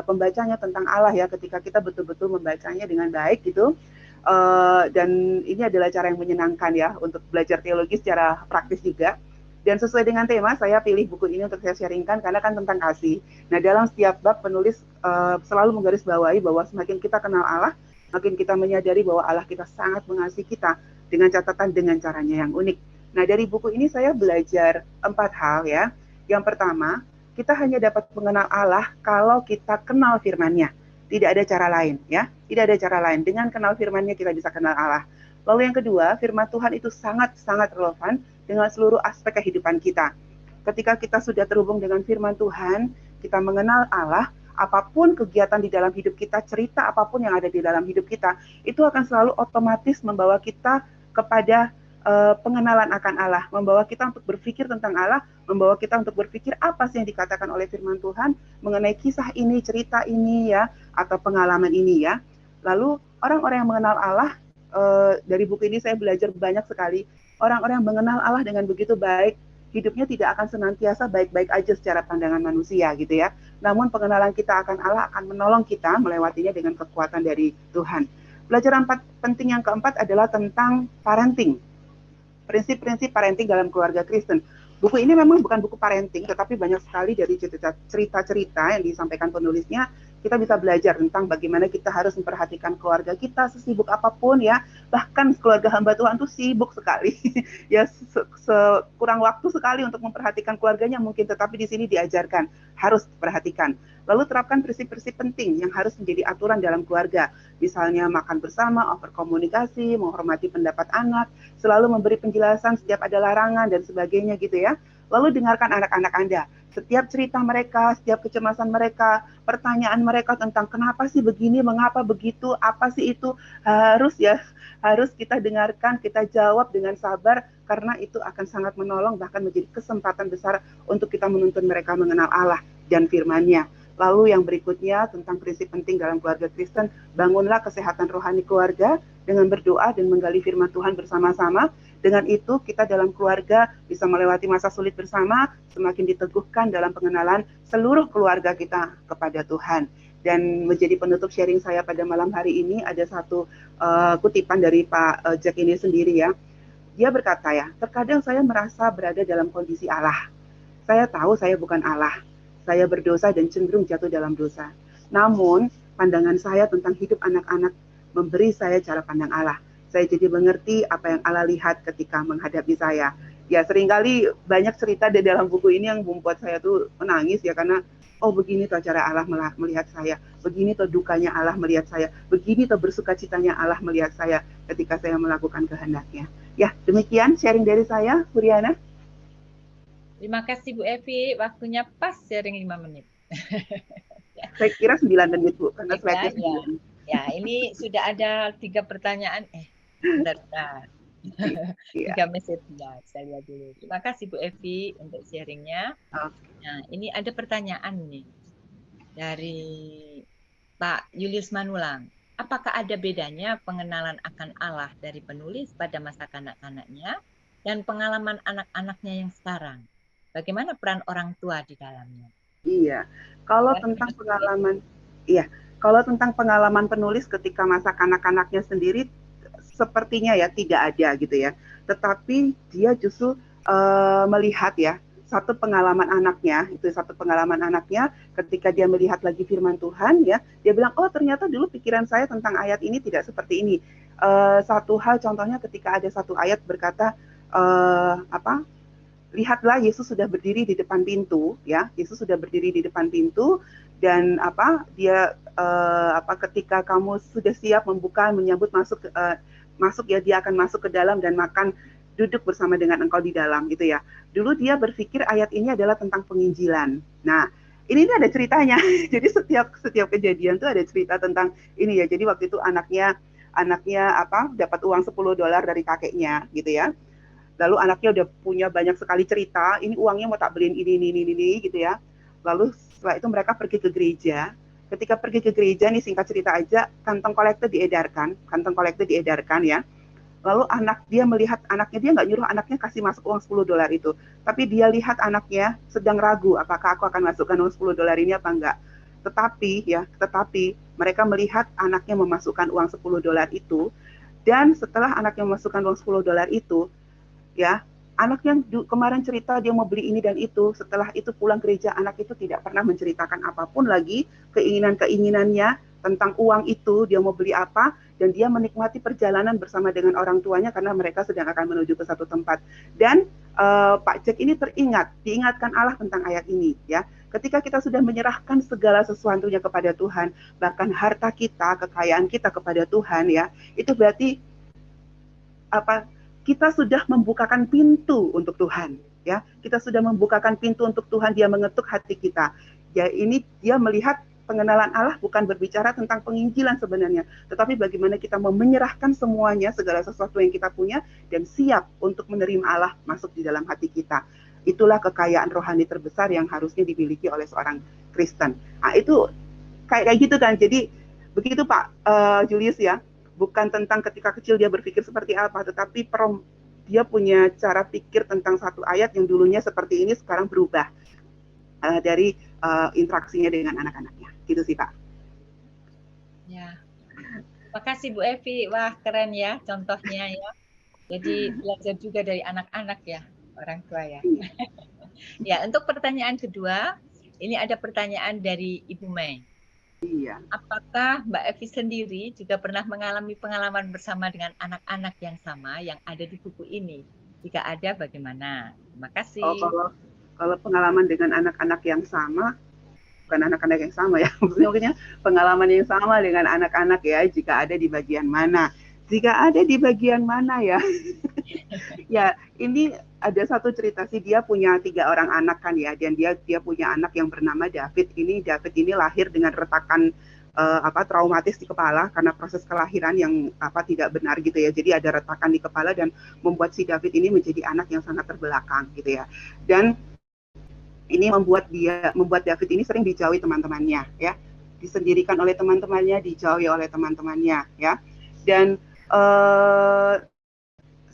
pembacanya tentang Allah ya, ketika kita betul-betul membacanya dengan baik gitu. Dan ini adalah cara yang menyenangkan ya untuk belajar teologi secara praktis juga. Dan sesuai dengan tema, saya pilih buku ini untuk saya sharingkan karena kan tentang kasih. Nah, dalam setiap bab penulis selalu menggarisbawahi bahwa semakin kita kenal Allah, makin kita menyadari bahwa Allah kita sangat mengasihi kita, dengan catatan dengan caranya yang unik. Nah, dari buku ini saya belajar 4 hal ya. Yang pertama, kita hanya dapat mengenal Allah kalau kita kenal firman-Nya. Tidak ada cara lain ya. Tidak ada cara lain. Dengan kenal firman-Nya kita bisa kenal Allah. Lalu yang kedua, firman Tuhan itu sangat-sangat relevan dengan seluruh aspek kehidupan kita. Ketika kita sudah terhubung dengan firman Tuhan, kita mengenal Allah, apapun kegiatan di dalam hidup kita, cerita apapun yang ada di dalam hidup kita, itu akan selalu otomatis membawa kita kepada pengenalan akan Allah, membawa kita untuk berpikir tentang Allah, membawa kita untuk berpikir apa sih yang dikatakan oleh firman Tuhan mengenai kisah ini, cerita ini ya, atau pengalaman ini ya. Lalu orang-orang yang mengenal Allah, dari buku ini saya belajar banyak sekali, orang-orang yang mengenal Allah dengan begitu baik, hidupnya tidak akan senantiasa baik-baik aja secara pandangan manusia gitu ya. Namun pengenalan kita akan Allah akan menolong kita melewatinya dengan kekuatan dari Tuhan. Pelajaran penting yang keempat adalah tentang parenting. Prinsip-prinsip parenting dalam keluarga Kristen. Buku ini memang bukan buku parenting, tetapi banyak sekali dari cerita-cerita yang disampaikan penulisnya, kita bisa belajar tentang bagaimana kita harus memperhatikan keluarga kita sesibuk apapun ya. Bahkan keluarga hamba Tuhan tuh sibuk sekali. Ya kurang waktu sekali untuk memperhatikan keluarganya mungkin, tetapi di sini diajarkan harus perhatikan. Lalu terapkan prinsip-prinsip penting yang harus menjadi aturan dalam keluarga. Misalnya makan bersama, komunikasi, menghormati pendapat anak, selalu memberi penjelasan setiap ada larangan dan sebagainya gitu ya. Lalu dengarkan anak-anak Anda. Setiap cerita mereka, setiap kecemasan mereka, pertanyaan mereka tentang kenapa sih begini, mengapa begitu, apa sih itu, harus kita dengarkan, kita jawab dengan sabar, karena itu akan sangat menolong, bahkan menjadi kesempatan besar untuk kita menuntun mereka mengenal Allah dan firman-Nya. Lalu yang berikutnya tentang prinsip penting dalam keluarga Kristen, bangunlah kesehatan rohani keluarga dengan berdoa dan menggali firman Tuhan bersama-sama. Dengan itu kita dalam keluarga bisa melewati masa sulit bersama, semakin diteguhkan dalam pengenalan seluruh keluarga kita kepada Tuhan. Dan menjadi penutup sharing saya pada malam hari ini, ada satu kutipan dari Pak Jack ini sendiri ya. Dia berkata ya, terkadang saya merasa berada dalam kondisi Allah. Saya tahu saya bukan Allah. Saya berdosa dan cenderung jatuh dalam dosa. Namun, pandangan saya tentang hidup anak-anak memberi saya cara pandang Allah. Saya jadi mengerti apa yang Allah lihat ketika menghadapi saya. Ya, seringkali banyak cerita di dalam buku ini yang membuat saya tuh menangis ya, karena oh begini tuh cara Allah melihat saya, begini tuh dukanya Allah melihat saya, begini tuh bersukacitanya Allah melihat saya ketika saya melakukan kehendaknya. Ya, demikian sharing dari saya, Buriana. Terima kasih Bu Evi, waktunya pas sharing 5 menit. Saya kira 9 menit Bu, karena slide-nya 9. Ya, ini sudah ada 3 pertanyaan. Bentar. 3 message ya, saya lihat dulu. Terima kasih Bu Evi untuk sharingnya. Nah, ini ada pertanyaan nih dari Pak Julius Manulang. Apakah ada bedanya pengenalan akan Allah dari penulis pada masa kanak-kanaknya dan pengalaman anak-anaknya yang sekarang? Bagaimana peran orang tua di dalamnya? Iya, kalau tentang pengalaman, kalau tentang pengalaman penulis ketika masa kanak-kanaknya sendiri, sepertinya ya tidak ada gitu ya. Tetapi dia justru melihat ya satu pengalaman anaknya ketika dia melihat lagi firman Tuhan ya, dia bilang oh ternyata dulu pikiran saya tentang ayat ini tidak seperti ini. Satu hal contohnya ketika ada satu ayat berkata lihatlah Yesus sudah berdiri di depan pintu ya, Yesus sudah berdiri di depan pintu dan dia ketika kamu sudah siap membuka menyambut masuk ya, dia akan masuk ke dalam dan makan duduk bersama dengan engkau di dalam gitu ya. Dulu dia berpikir ayat ini adalah tentang penginjilan. Nah, ini ada ceritanya. Jadi setiap kejadian tuh ada cerita tentang ini ya. Jadi waktu itu anaknya dapat uang $10 dari kakeknya gitu ya. Lalu anaknya udah punya banyak sekali cerita, ini uangnya mau tak beliin ini gitu ya. Lalu setelah itu mereka pergi ke gereja. Ketika pergi ke gereja nih, singkat cerita aja, kantong kolektor diedarkan ya. Lalu dia melihat anaknya, dia nggak nyuruh anaknya kasih masuk uang $10 itu, tapi dia lihat anaknya sedang ragu, apakah aku akan masukkan uang $10 ini apa enggak. Tetapi mereka melihat anaknya memasukkan uang $10 itu, dan setelah anaknya memasukkan uang $10 itu, ya, anak yang kemarin cerita dia mau beli ini dan itu, setelah itu pulang gereja, anak itu tidak pernah menceritakan apapun lagi, keinginannya tentang uang itu, dia mau beli apa, dan dia menikmati perjalanan bersama dengan orang tuanya karena mereka sedang akan menuju ke satu tempat. Dan Pak Jack ini diingatkan Allah tentang ayat ini ya. Ketika kita sudah menyerahkan segala sesuatunya kepada Tuhan, bahkan harta kita, kekayaan kita kepada Tuhan ya, itu berarti kita sudah membukakan pintu untuk Tuhan ya. Kita sudah membukakan pintu untuk Tuhan, dia mengetuk hati kita. Ya, ini dia melihat pengenalan Allah bukan berbicara tentang penginjilan sebenarnya, tetapi bagaimana kita mau menyerahkan semuanya, segala sesuatu yang kita punya, dan siap untuk menerima Allah masuk di dalam hati kita. Itulah kekayaan rohani terbesar yang harusnya dimiliki oleh seorang Kristen. Nah, itu kayak gitu kan. Jadi begitu Pak Julius ya. Bukan tentang ketika kecil dia berpikir seperti apa, tetapi dia punya cara pikir tentang satu ayat yang dulunya seperti ini, sekarang berubah dari interaksinya dengan anak-anaknya. Gitu sih Pak. Ya, makasih Bu Evi. Wah keren ya contohnya ya. Jadi belajar juga dari anak-anak ya, orang tua ya. Ya, untuk pertanyaan kedua, ini ada pertanyaan dari Ibu Mei. Iya. Apakah Mbak Evi sendiri juga pernah mengalami pengalaman bersama dengan anak-anak yang sama yang ada di buku ini? Jika ada, bagaimana? Terima kasih. Kalau pengalaman dengan anak-anak yang sama, bukan anak-anak yang sama ya, maksudnya pengalaman yang sama dengan anak-anak ya, jika ada di bagian mana? Jika ada di bagian mana ya? Ya, ini ada satu cerita sih, dia punya 3 orang anak kan ya, dan dia punya anak yang bernama David. David ini lahir dengan retakan traumatis di kepala karena proses kelahiran yang tidak benar gitu ya. Jadi ada retakan di kepala dan membuat si David ini menjadi anak yang sangat terbelakang gitu ya. Dan ini membuat David ini sering dijauhi teman-temannya ya. Disendirikan oleh teman-temannya, dijauhi oleh teman-temannya ya. Dan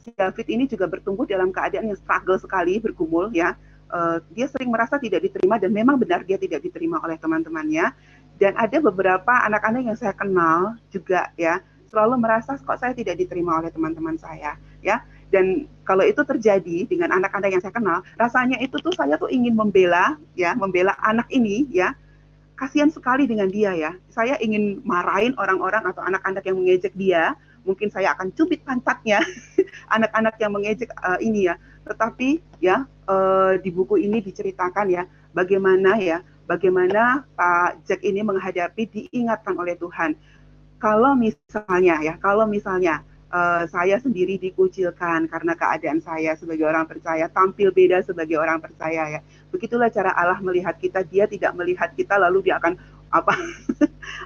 David ini juga bertumbuh dalam keadaan yang struggle sekali, bergumul ya. Dia sering merasa tidak diterima, dan memang benar dia tidak diterima oleh teman-temannya. Dan ada beberapa anak-anak yang saya kenal juga ya, selalu merasa kok saya tidak diterima oleh teman-teman saya ya. Dan kalau itu terjadi dengan anak-anak yang saya kenal, rasanya itu tuh saya tuh ingin membela anak ini ya, kasihan sekali dengan dia ya. Saya ingin marahin orang-orang atau anak-anak yang mengejek dia. Mungkin saya akan cubit pantatnya anak-anak yang mengejek ini ya. Tetapi ya di buku ini diceritakan ya bagaimana Pak Jack ini menghadapi, diingatkan oleh Tuhan. Kalau misalnya saya sendiri dikucilkan karena keadaan saya sebagai orang percaya, tampil beda sebagai orang percaya ya. Begitulah cara Allah melihat kita. Dia tidak melihat kita lalu dia akan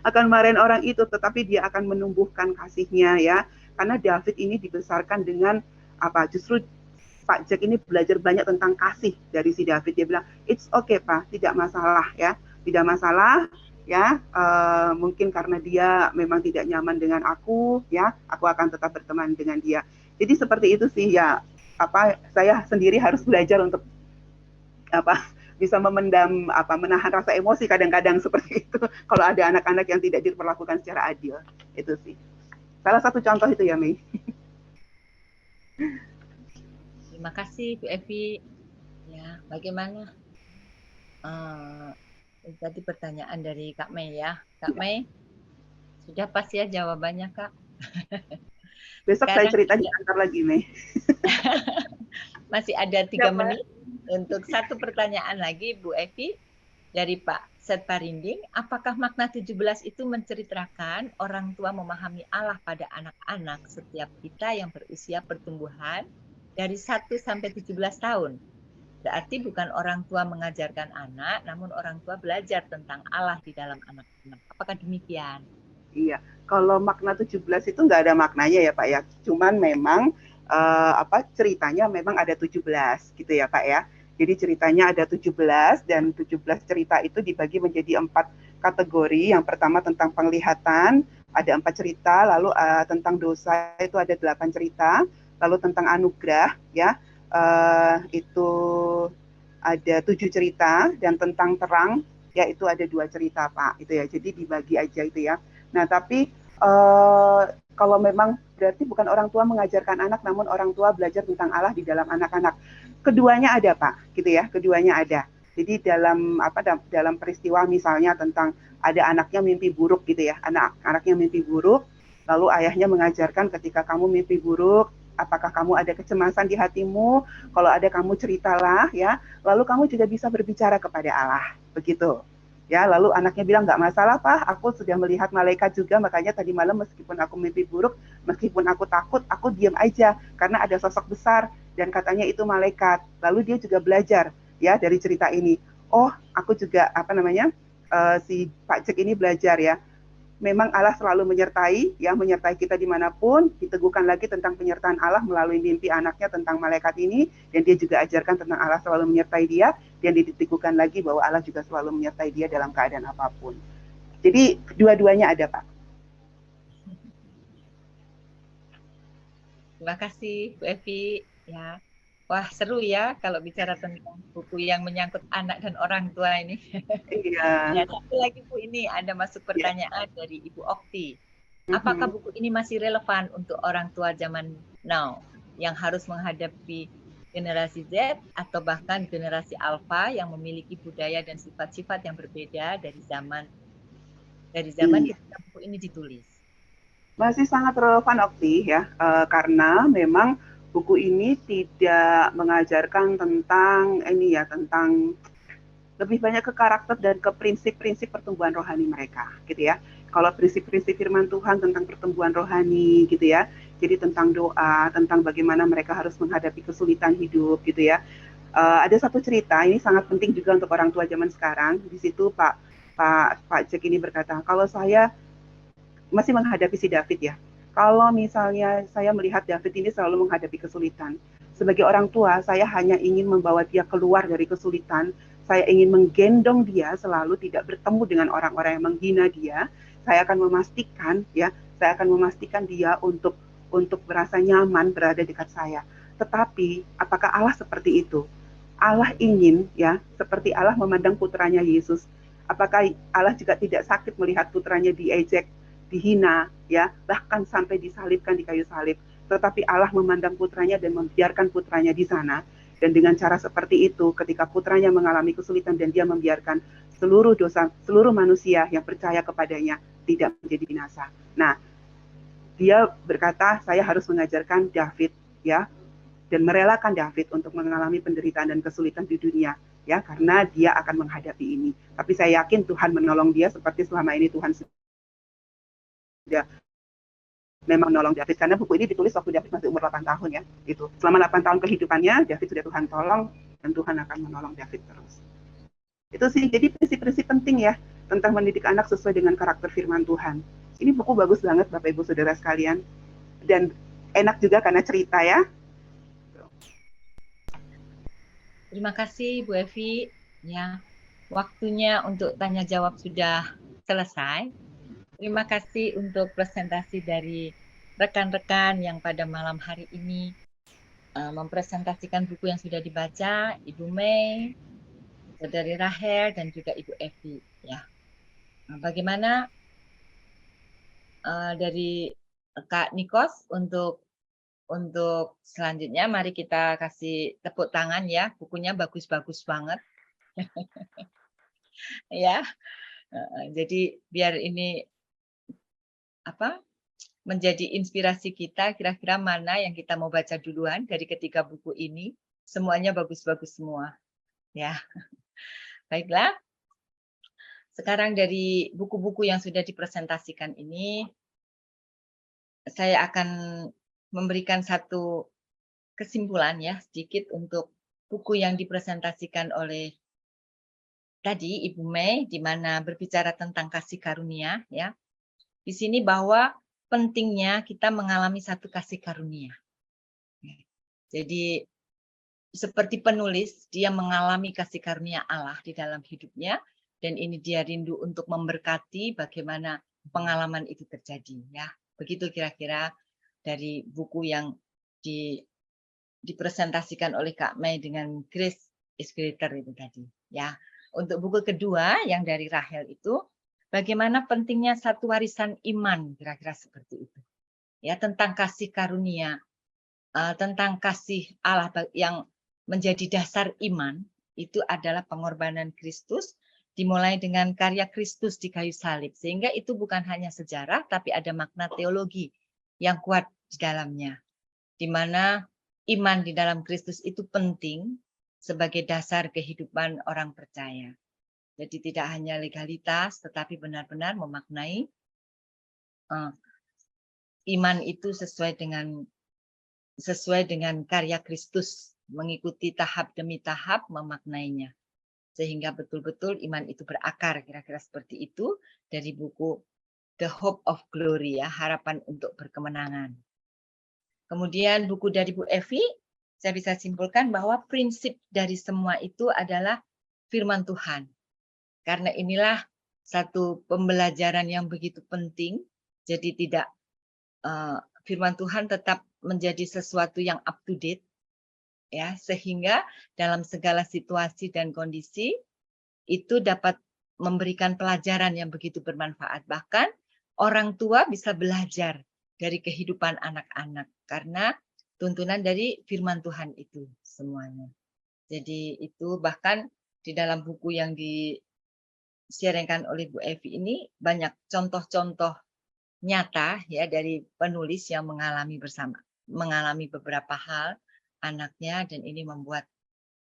akan marahin orang itu, tetapi dia akan menumbuhkan kasihnya ya. Karena David ini dibesarkan dengan justru Pak Jack ini belajar banyak tentang kasih dari si David. Dia bilang, it's okay Pak, tidak masalah ya, tidak masalah ya. Mungkin karena dia memang tidak nyaman dengan aku ya, aku akan tetap berteman dengan dia. Jadi seperti itu sih ya. Saya sendiri harus belajar untuk bisa memendam menahan rasa emosi kadang-kadang seperti itu. Kalau ada anak-anak yang tidak diperlakukan secara adil, itu sih. Salah satu contoh itu ya, Mei. Terima kasih Bu Evi. Ya, bagaimana? Tadi pertanyaan dari Kak Mei ya. Kak Mei, sudah pas ya jawabannya Kak? Besok Sekarang saya cerita di kantor lagi, Mei. Masih ada 3 menit untuk satu pertanyaan lagi Bu Evi dari Pak Setparinding. Apakah makna 17 itu menceritakan orang tua memahami Allah pada anak-anak setiap kita yang berusia pertumbuhan dari 1 sampai 17 tahun? Berarti bukan orang tua mengajarkan anak, namun orang tua belajar tentang Allah di dalam anak-anak. Apakah demikian? Iya, kalau makna 17 itu nggak ada maknanya ya Pak ya. Cuman memang ceritanya memang ada 17 gitu ya Pak ya. Jadi ceritanya ada 17 dan 17 cerita itu dibagi menjadi 4 kategori. Yang pertama tentang penglihatan, ada 4 cerita, lalu tentang dosa itu ada 8 cerita, lalu tentang anugerah ya, itu ada 7 cerita, dan tentang terang ya itu ada 2 cerita Pak, itu ya. Jadi dibagi aja itu ya. Nah, tapi kalau memang berarti bukan orang tua mengajarkan anak, namun orang tua belajar tentang Allah di dalam anak-anak. Keduanya ada Pak, gitu ya. Keduanya ada. Jadi dalam peristiwa misalnya tentang ada anaknya mimpi buruk gitu ya. Anaknya mimpi buruk, lalu ayahnya mengajarkan ketika kamu mimpi buruk, apakah kamu ada kecemasan di hatimu? Kalau ada kamu ceritalah ya. Lalu kamu juga bisa berbicara kepada Allah. Begitu. Ya, lalu anaknya bilang, nggak masalah Pak, aku sudah melihat malaikat juga, makanya tadi malam meskipun aku mimpi buruk, meskipun aku takut, aku diam aja, karena ada sosok besar, dan katanya itu malaikat. Lalu dia juga belajar, ya, dari cerita ini. Oh, aku juga, si Pak Jack ini belajar ya, memang Allah selalu menyertai, ya, menyertai kita dimanapun. Diteguhkan lagi tentang penyertaan Allah melalui mimpi anaknya tentang malaikat ini, dan dia juga ajarkan tentang Allah selalu menyertai dia, dan diteguhkan lagi bahwa Allah juga selalu menyertai dia dalam keadaan apapun. Jadi dua-duanya ada Pak. Terima kasih Bu Evi. Ya, wah seru ya kalau bicara tentang buku yang menyangkut anak dan orang tua ini. Iya. Ya, satu lagi Bu, ini ada masuk pertanyaan dari Ibu Okti. Apakah buku ini masih relevan untuk orang tua zaman now yang harus menghadapi generasi Z atau bahkan generasi Alpha yang memiliki budaya dan sifat-sifat yang berbeda dari zaman ketika buku ini ditulis? Masih sangat relevan Okti ya, karena memang buku ini tidak mengajarkan tentang tentang lebih banyak ke karakter dan ke prinsip-prinsip pertumbuhan rohani mereka, gitu ya. Kalau prinsip-prinsip firman Tuhan tentang pertumbuhan rohani, gitu ya. Jadi tentang doa, tentang bagaimana mereka harus menghadapi kesulitan hidup, gitu ya. Ada satu cerita, ini sangat penting juga untuk orang tua zaman sekarang. Di situ Pak Jack ini berkata, kalau saya masih menghadapi si David ya. Kalau misalnya saya melihat David ini selalu menghadapi kesulitan, sebagai orang tua, saya hanya ingin membawa dia keluar dari kesulitan. Saya ingin menggendong dia selalu, tidak bertemu dengan orang-orang yang menghina dia. Saya akan memastikan dia untuk merasa nyaman berada dekat saya. Tetapi apakah Allah seperti itu? Allah ingin ya, seperti Allah memandang putranya Yesus. Apakah Allah juga tidak sakit melihat putranya diejek, dihina, ya, bahkan sampai disalibkan di kayu salib? Tetapi Allah memandang putranya dan membiarkan putranya di sana. Dan dengan cara seperti itu, ketika putranya mengalami kesulitan dan dia membiarkan, seluruh dosa, seluruh manusia yang percaya kepadanya tidak menjadi binasa. Nah, dia berkata, saya harus mengajarkan David, ya, dan merelakan David untuk mengalami penderitaan dan kesulitan di dunia, ya, karena dia akan menghadapi ini. Tapi saya yakin Tuhan menolong dia seperti selama ini Tuhan sudah memang menolong David, karena buku ini ditulis waktu David masih umur 8 tahun, ya. Itu. Selama 8 tahun kehidupannya, David sudah Tuhan tolong, dan Tuhan akan menolong David terus. Itu sih, jadi prinsip-prinsip penting ya, tentang mendidik anak sesuai dengan karakter firman Tuhan. Ini buku bagus banget, Bapak Ibu Saudara sekalian. Dan enak juga karena cerita ya. Terima kasih Bu Evi. Ya, waktunya untuk tanya jawab sudah selesai. Terima kasih untuk presentasi dari rekan-rekan yang pada malam hari ini mempresentasikan buku yang sudah dibaca, Ibu Mei, Saudari Rahel, dan juga Ibu Evi. Ya, bagaimana dari Kak Nikos untuk selanjutnya? Mari kita kasih tepuk tangan ya, bukunya bagus-bagus banget. Ya, jadi biar ini menjadi inspirasi kita, kira-kira mana yang kita mau baca duluan dari ketiga buku ini. Semuanya bagus-bagus semua. Ya, baiklah. Sekarang dari buku-buku yang sudah dipresentasikan ini, saya akan memberikan satu kesimpulan ya sedikit untuk buku yang dipresentasikan oleh tadi Ibu Mei, di mana berbicara tentang kasih karunia ya. Di sini bahwa pentingnya kita mengalami satu kasih karunia. Jadi seperti penulis, dia mengalami kasih karunia Allah di dalam hidupnya, dan ini dia rindu untuk memberkati bagaimana pengalaman itu terjadi. Ya, begitu kira-kira dari buku yang dipresentasikan oleh Kak Mei dengan Grace is Greater itu tadi. Ya, untuk buku kedua yang dari Rahel itu, bagaimana pentingnya satu warisan iman, kira-kira seperti itu. Ya, tentang kasih karunia, tentang kasih Allah yang menjadi dasar iman, itu adalah pengorbanan Kristus, dimulai dengan karya Kristus di kayu salib. Sehingga itu bukan hanya sejarah, tapi ada makna teologi yang kuat di dalamnya. Di mana iman di dalam Kristus itu penting sebagai dasar kehidupan orang percaya. Jadi tidak hanya legalitas, tetapi benar-benar memaknai iman itu sesuai dengan karya Kristus, mengikuti tahap demi tahap memaknainya. Sehingga betul-betul iman itu berakar, kira-kira seperti itu dari buku The Hope of Glory, ya, harapan untuk berkemenangan. Kemudian buku dari Bu Evi, saya bisa simpulkan bahwa prinsip dari semua itu adalah firman Tuhan. Karena inilah satu pembelajaran yang begitu penting, jadi tidak firman Tuhan tetap menjadi sesuatu yang up to date, ya, sehingga dalam segala situasi dan kondisi itu dapat memberikan pelajaran yang begitu bermanfaat. Bahkan orang tua bisa belajar dari kehidupan anak-anak karena tuntunan dari firman Tuhan itu semuanya. Jadi itu bahkan di dalam buku yang di-sharingkan oleh Bu Evi ini banyak contoh-contoh nyata ya dari penulis yang mengalami beberapa hal anaknya, dan ini membuat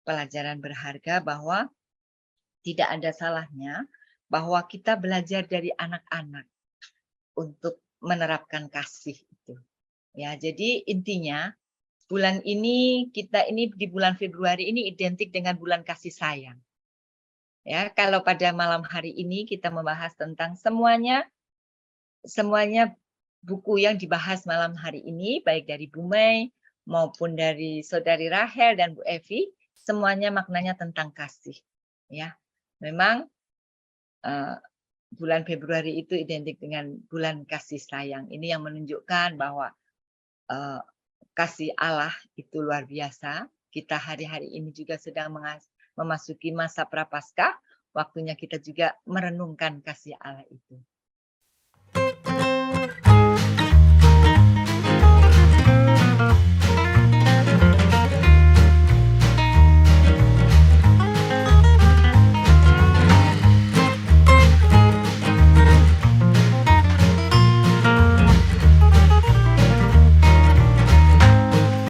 pelajaran berharga bahwa tidak ada salahnya bahwa kita belajar dari anak-anak untuk menerapkan kasih itu. Ya, jadi intinya bulan ini kita ini di bulan Februari ini identik dengan bulan kasih sayang. Ya, kalau pada malam hari ini kita membahas tentang semuanya buku yang dibahas malam hari ini, baik dari Bu Mei maupun dari Saudari Rahel dan Bu Evi, semuanya maknanya tentang kasih. Ya, memang bulan Februari itu identik dengan bulan kasih sayang. Ini yang menunjukkan bahwa kasih Allah itu luar biasa. Kita hari-hari ini juga sedang memasuki masa Prapaskah, waktunya kita juga merenungkan kasih Allah itu.